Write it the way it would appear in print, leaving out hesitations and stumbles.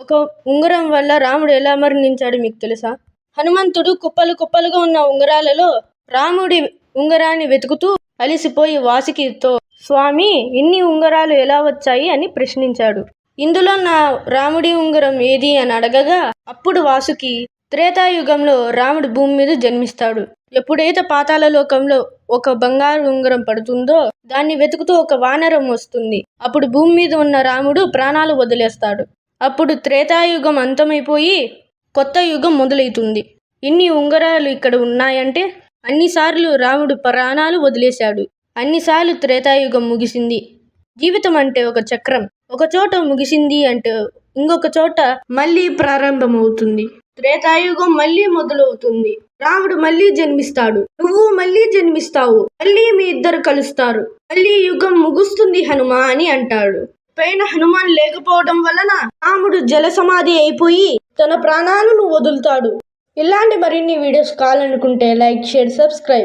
ఒక ఉంగరం వల్ల రాముడు ఎలా మరణించాడు మీకు తెలుసా? హనుమంతుడు కుప్పలు కుప్పలుగా ఉన్న ఉంగరాలలో రాముడి ఉంగరాన్ని వెతుకుతూ అలిసిపోయి వాసుకితో, స్వామి, ఇన్ని ఉంగరాలు ఎలా వచ్చాయి అని ప్రశ్నించాడు. ఇందులో నా రాముడి ఉంగరం ఏది అని అడగగా అప్పుడు వాసుకి, త్రేతాయుగంలో రాముడు భూమి మీద జన్మిస్తాడు. ఎప్పుడైతే పాతాళ లోకంలో ఒక బంగారు ఉంగరం పడుతుందో దాన్ని వెతుకుతూ ఒక వానరం వస్తుంది. అప్పుడు భూమి మీద ఉన్న రాముడు ప్రాణాలు వదిలేస్తాడు. అప్పుడు త్రేతాయుగం అంతమైపోయి కొత్త యుగం మొదలవుతుంది. ఇన్ని ఉంగరాలు ఇక్కడ ఉన్నాయంటే అన్నిసార్లు రాముడు ప్రాణాలు వదిలేశాడు. అన్నిసార్లు త్రేతాయుగం ముగిసింది. జీవితం అంటే ఒక చక్రం. ఒక చోట ముగిసింది అంటే ఇంకొక చోట మళ్ళీ ప్రారంభమవుతుంది. త్రేతాయుగం మళ్ళీ మొదలవుతుంది. రాముడు మళ్ళీ జన్మిస్తాడు. నువ్వు మళ్ళీ జన్మిస్తావు. మళ్ళీ మీ ఇద్దరు కలుస్తారు. మళ్ళీ యుగం ముగుస్తుంది హనుమా అని అంటాడు. పైన హనుమాన్ లేకపోవడం వలన రాముడు జల సమాధి అయిపోయి తన ప్రాణాలను వదులుతాడు. ఇలాంటి మరిన్ని వీడియోస్ కావాలనుకుంటే లైక్, షేర్, సబ్స్క్రైబ్.